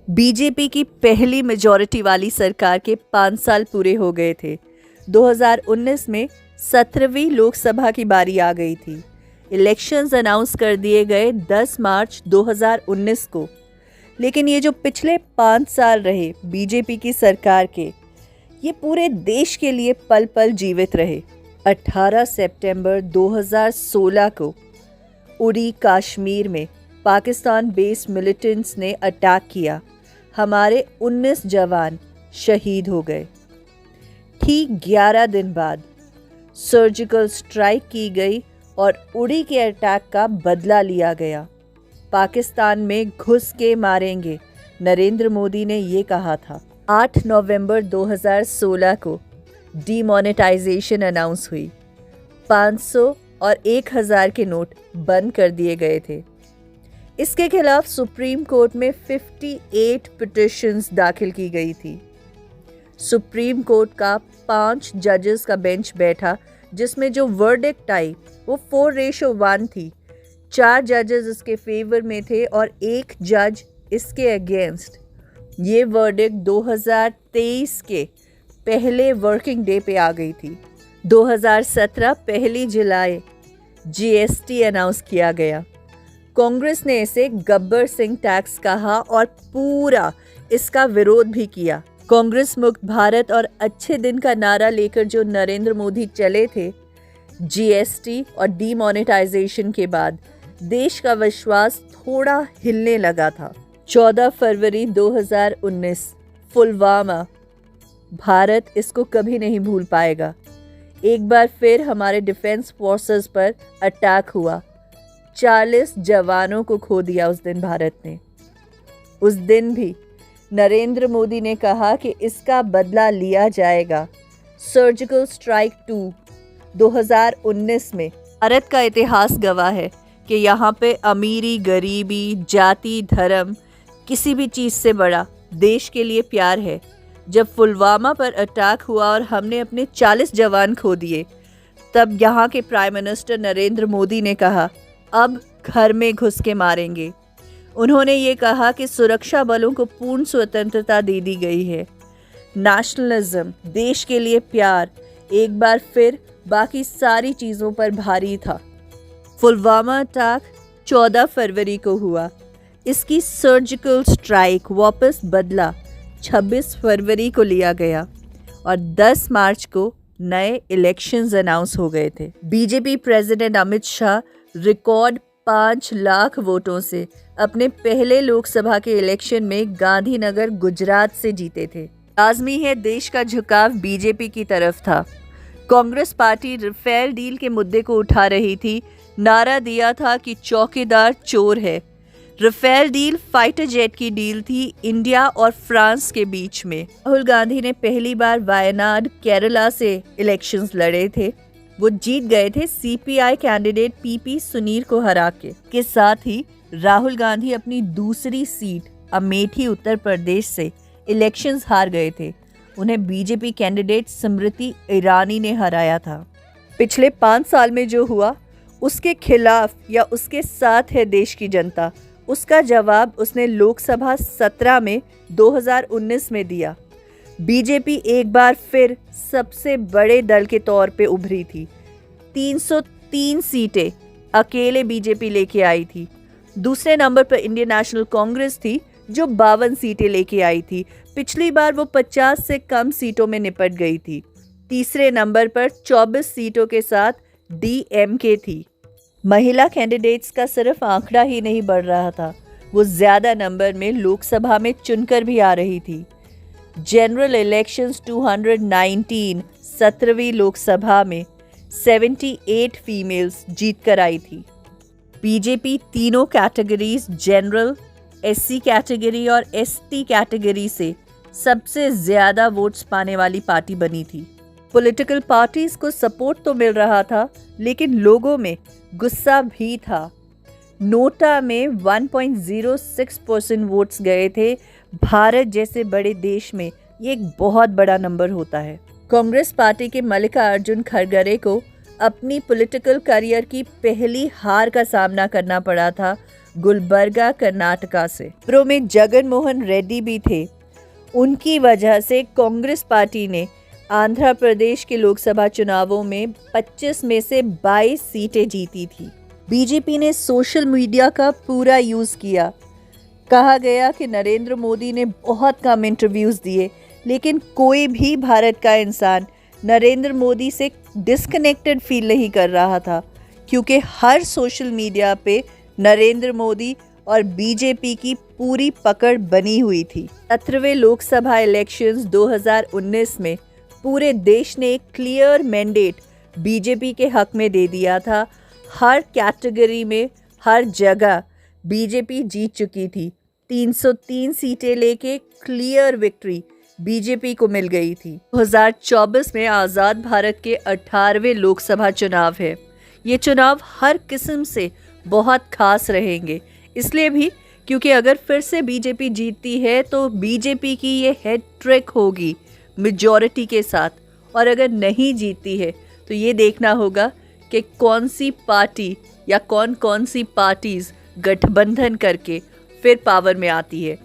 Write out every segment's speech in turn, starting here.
BJP की पहली majority वाली सरकार के 5 साल पूरे हो गए थे। 2019 में 17वीं लोकसभा की बारी आ गई थी। इलेक्शंस अनाउंस कर दिए गए 10 मार्च 2019 को। लेकिन ये जो पिछले 5 साल रहे बीजेपी की सरकार के, ये पूरे देश के लिए पल पल जीवित रहे। 18 सितंबर 2016 को उरी कश्मीर में पाकिस्तान बेस्ड मिलिटेंट्स ने अटैक किया। हमारे 19 जवान शहीद हो गए। ठीक 11 दिन बाद सर्जिकल स्ट्राइक की गई और उरी के अटैक का बदला लिया गया। पाकिस्तान में घुस के मारेंगे, नरेंद्र मोदी ने ये कहा था। 8 नवंबर 2016 को डीमोनेटाइजेशन अनाउंस हुई। 500 और 1000 के नोट बंद कर दिए गए थे। इसके खिलाफ सुप्रीम कोर्ट में 58 पिटिशंस दाखिल की गई थी। सुप्रीम कोर्ट का 5 जजेस का बेंच बैठा, जिसमें जो वर्डिक्ट आई वो 4:1 थी। 4 जजेस इसके फेवर में थे और 1 जज इसके अगेंस्ट। ये वर्डिक्ट 2023 के पहले वर्किंग डे पे आ गई थी। 2017 1 जुलाई जीएसटी अनाउंस किया गया। कांग्रेस ने इसे गब्बर सिंह टैक्स कहा और पूरा इसका विरोध भी किया। कांग्रेस मुक्त भारत और अच्छे दिन का नारा लेकर जो नरेंद्र मोदी चले थे, जीएसटी और डीमोनेटाइजेशन के बाद देश का विश्वास थोड़ा हिलने लगा था। 14 फरवरी 2019 पुलवामा, भारत इसको कभी नहीं भूल पाएगा। एक बार फिर हमारे डिफेंस फोर्सेस पर अटैक हुआ। 40 जवानों को खो दिया उस दिन भारत ने। उस दिन भी नरेंद्र मोदी ने कहा कि इसका बदला लिया जाएगा। सर्जिकल स्ट्राइक 2 2019 में भारत का इतिहास गवाह है कि यहाँ पे अमीरी, गरीबी, जाति, धर्म, किसी भी चीज़ से बड़ा देश के लिए प्यार है। जब पुलवामा पर अटैक हुआ और हमने अपने 40 जवान खो दिए, तब यहाँ के प्राइम मिनिस्टर नरेंद्र मोदी ने कहा, अब घर में घुस के मारेंगे। उन्होंने ये कहा कि सुरक्षा बलों को पूर्ण स्वतंत्रता दे दी गई है। नेशनलिज्म, देश के लिए प्यार, एक बार फिर बाकी सारी चीज़ों पर भारी था। पुलवामा अटैक 14 फरवरी को हुआ। इसकी सर्जिकल स्ट्राइक वापस बदला 26 फरवरी को लिया गया और 10 मार्च को नए इलेक्शंस अनाउंस हो गए थे। BJP president Amit Shah record 5 lakh वोटों से अपने पहले लोकसभा के इलेक्शन में गांधीनगर, गुजरात से जीते थे। लाजमी है देश का झुकाव बीजेपी की तरफ था। कांग्रेस पार्टी राफेल डील के मुद्दे को उठा रही थी। नारा दिया था कि चौकीदार चोर है। राफेल डील फाइटर जेट की डील थी इंडिया और फ्रांस के बीच में। राहुल गांधी ने पहली बार वायनाड, केरला से इलेक्शंस लड़े थे। वो जीत गए थे सीपीआई कैंडिडेट पीपी सुनीर को हरा के साथ ही राहुल गांधी अपनी दूसरी सीट अमेठी, उत्तर प्रदेश से इलेक्शंस हार गए थे। उन्हें बीजेपी कैंडिडेट स्मृति ईरानी ने हराया था। पिछले 5 साल में जो हुआ उसके खिलाफ या उसके साथ है देश की जनता, उसका जवाब उसने लोकसभा 17 में 2019 में दिया। बीजेपी एक बार फिर सबसे बड़े दल के तौर पे उभरी थी। 303 सीटें अकेले बीजेपी लेके आई थी। दूसरे नंबर पर इंडियन नेशनल कांग्रेस थी जो 52 सीटें लेके आई थी। पिछली बार वो 50 से कम सीटों में निपट गई थी। तीसरे नंबर पर 24 सीटों के साथ डीएमके थी। महिला कैंडिडेट्स का सिर्फ आंकड़ा ही नहीं बढ़ रहा था, वो ज्यादा नंबर में लोकसभा में चुनकर भी आ रही थी। जनरल इलेक्शंस 219 17वीं लोकसभा में 78 फीमेल्स जीतकर आई थी। बीजेपी तीनों कैटेगरीज, जनरल, एससी कैटेगरी और एसटी कैटेगरी से सबसे ज्यादा वोट्स पाने वाली पार्टी बनी थी। पॉलिटिकल पार्टीज को सपोर्ट तो मिल रहा था, लेकिन लोगों में गुस्सा भी था। नोटा में 1.06% वोट्स गए थे। भारत जैसे बड़े देश में ये एक बहुत बड़ा नंबर होता है। कांग्रेस पार्टी के मल्लिकार्जुन खड़गे को अपनी पॉलिटिकल करियर की पहली हार का सामना करना पड़ा था। गुलबर्गा कर्नाटका से। प्रो में जगन मोहन रेड्डी भी थे। उनकी वजह से कांग्रेस पार्टी ने आंध्र प्रदेश के लोकसभा चुनावों में 25 में से 22 सीटें जीती थी। बीजेपी ने सोशल मीडिया का पूरा यूज किया। कहा गया कि नरेंद्र मोदी ने बहुत कम इंटरव्यूज दिए, लेकिन कोई भी भारत का इंसान नरेंद्र मोदी से डिस्कनेक्टेड फील नहीं कर रहा था, क्योंकि हर सोशल मीडिया पे नरेंद्र मोदी और बीजेपी की पूरी पकड़ बनी हुई थी। 17वें लोकसभा इलेक्शंस 2019 में पूरे देश ने एक क्लियर मैंडेट बीजेपी के हक में दे दिया था। हर कैटेगरी में, हर जगह बीजेपी जीत चुकी थी। 303 सीटें लेके क्लियर विक्ट्री बीजेपी को मिल गई थी। 2024 में आज़ाद भारत के 18वें लोकसभा चुनाव है। ये चुनाव हर किस्म से बहुत खास रहेंगे, इसलिए भी क्योंकि अगर फिर से बीजेपी जीतती है तो बीजेपी की ये हेड ट्रिक होगी मेजॉरिटी के साथ, और अगर नहीं जीतती है तो ये देखना होगा कि कौन सी पार्टी या कौन सी पार्टीज गठबंधन करके फिर पावर में आती है।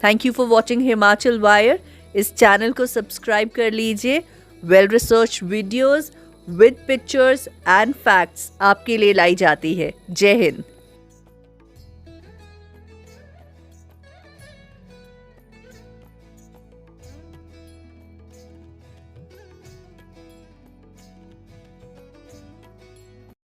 Thank you for watching Himachal wire. इस चैनल को सब्सक्राइब कर लीजिए। Well research videos with pictures and facts आपके लिए लाई जाती है। जय हिंद।